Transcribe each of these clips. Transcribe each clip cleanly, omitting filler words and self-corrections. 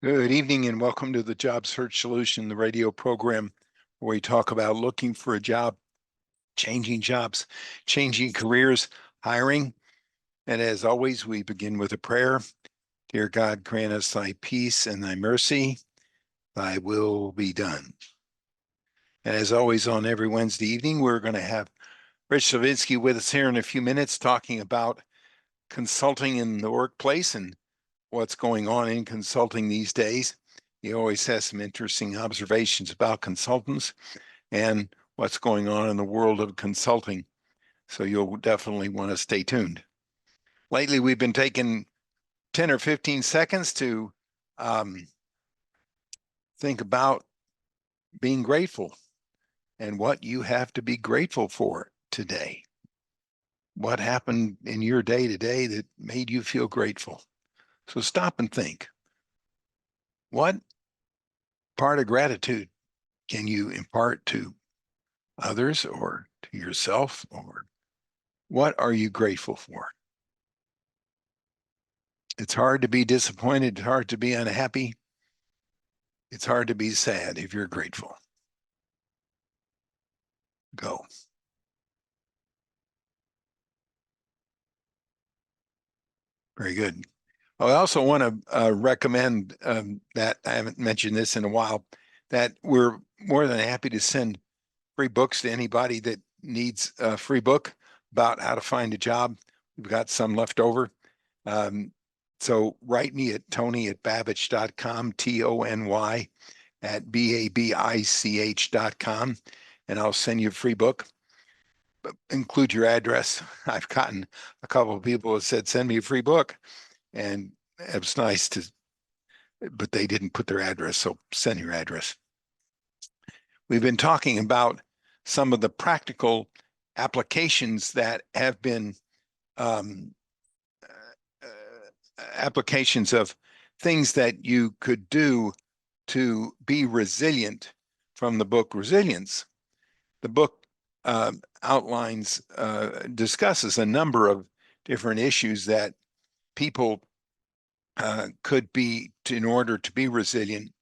Good evening and welcome to the Job Search Solution, the radio program where we talk about looking for a job, changing jobs, changing careers, hiring. And as always, we begin with a prayer. Dear God, grant us thy peace and thy mercy, thy will be done. And as always, on every Wednesday evening, we're going to have Rich Savinsky with us here in a few minutes talking about consulting in the workplace and what's going on in consulting these days. He always has some interesting observations about consultants and what's going on in the world of consulting. So you'll definitely want to stay tuned. Lately, we've been taking 10 or 15 seconds to think about being grateful and what you have to be grateful for today. What happened in your day today that made you feel grateful? So stop and think. What part of gratitude can you impart to others or to yourself? Or what are you grateful for? It's hard to be disappointed. It's hard to be unhappy. It's hard to be sad if you're grateful. Go. Very good. I also want to recommend that I haven't mentioned this in a while, that we're more than happy to send free books to anybody that needs a free book about how to find a job. We've got some left over. So write me at tony@babich.com, TONY at BABICH.com, and I'll send you a free book. But include your address. I've gotten a couple of people that said, send me a free book. And it was nice to, but they didn't put their address. So send your address. We've been talking about some of the practical applications that have been applications of things that you could do to be resilient from the book Resilience. The book outlines, discusses a number of different issues that people could be in order to be resilient.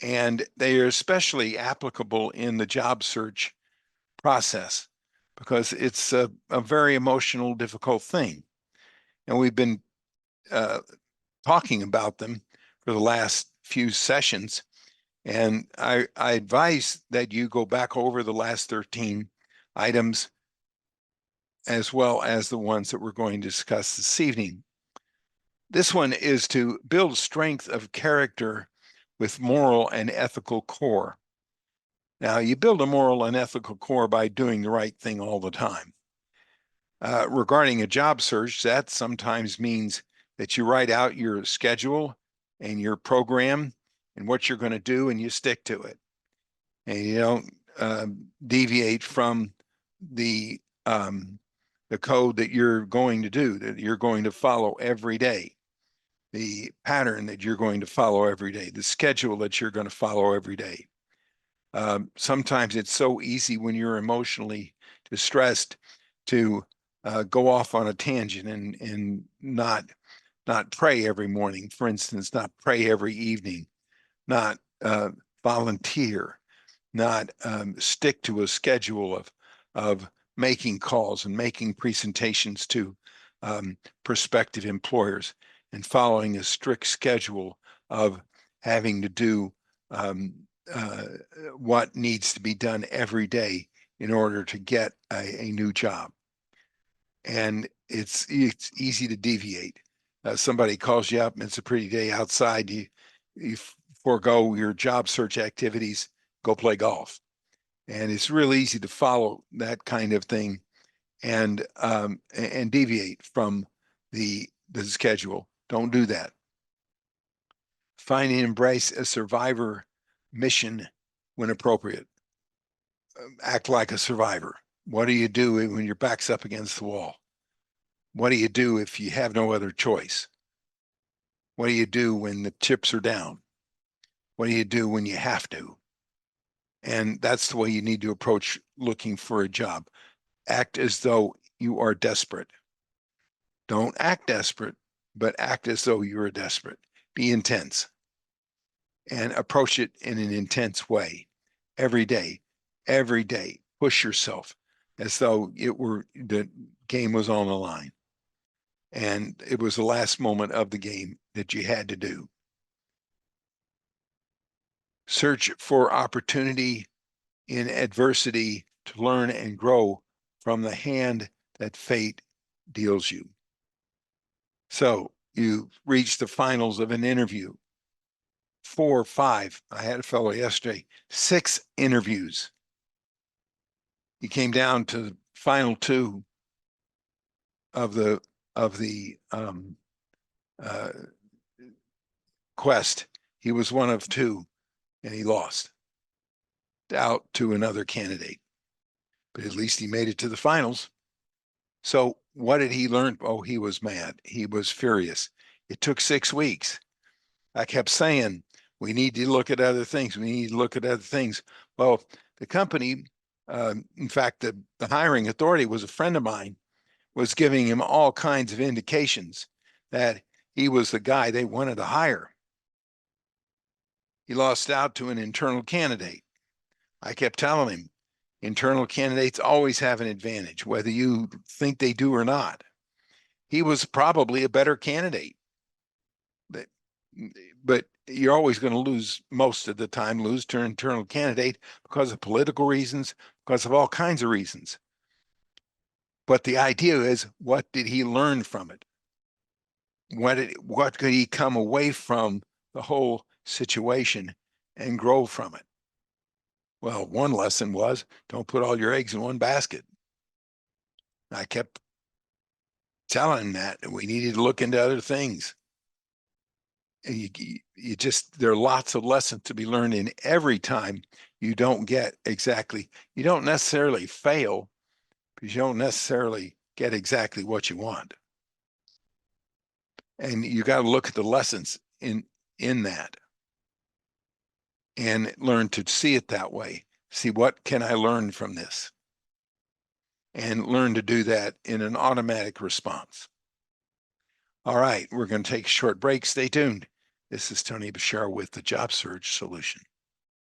And they are especially applicable in the job search process because it's a very emotional, difficult thing. And we've been talking about them for the last few sessions. And I advise that you go back over the last 13 items as well as the ones that we're going to discuss this evening. This one is to build strength of character with moral and ethical core. Now, you build a moral and ethical core by doing the right thing all the time. Regarding a job search, that sometimes means that you write out your schedule and your program and what you're going to do, and you stick to it. And you don't deviate from the code that you're going to do, that you're going to follow every day, the pattern that you're going to follow every day, the schedule that you're going to follow every day. Sometimes it's so easy when you're emotionally distressed to go off on a tangent and not pray every morning, for instance, not pray every evening, not volunteer, not stick to a schedule of making calls and making presentations to prospective employers and following a strict schedule of having to do what needs to be done every day in order to get a new job. And it's easy to deviate. Somebody calls you up and it's a pretty day outside, you forego your job search activities, go play golf. And it's real easy to follow that kind of thing and deviate from the schedule. Don't do that. Find and embrace a survivor mission when appropriate. Act like a survivor. What do you do when your back's up against the wall? What do you do if you have no other choice? What do you do when the chips are down? What do you do when you have to? And that's the way you need to approach looking for a job. Act as though you are desperate. Don't act desperate, but act as though you're desperate. Be intense. and approach it in an intense way every day. Every day, push yourself as though the game was on the line. And it was the last moment of the game that you had to do. Search for opportunity in adversity to learn and grow from the hand that fate deals you. So you reach the finals of an interview. 4 or 5. I had a fellow yesterday, 6 interviews. He came down to the final 2 of the quest. He was one of 2, and he lost out to another candidate. But at least he made it to the finals. So what did he learn? Oh, he was mad. He was furious. It took 6 weeks. I kept saying, we need to look at other things. We need to look at other things. Well, the company, in fact, the hiring authority was a friend of mine, was giving him all kinds of indications that he was the guy they wanted to hire. He lost out to an internal candidate. I kept telling him, internal candidates always have an advantage, whether you think they do or not. He was probably a better candidate. But you're always going to lose, most of the time, lose to an internal candidate because of political reasons, because of all kinds of reasons. But the idea is, what did he learn from it? What could he come away from the whole situation and grow from it? Well, one lesson was, don't put all your eggs in one basket. I kept telling him that we needed to look into other things. And there are lots of lessons to be learned in every time. You don't necessarily fail, because you don't necessarily get exactly what you want. And you got to look at the lessons in that and learn to see it that way. See, what can I learn from this? And learn to do that in an automatic response. All right, we're going to take a short break. Stay tuned. This is Tony Bashar with the Job Surge Solution.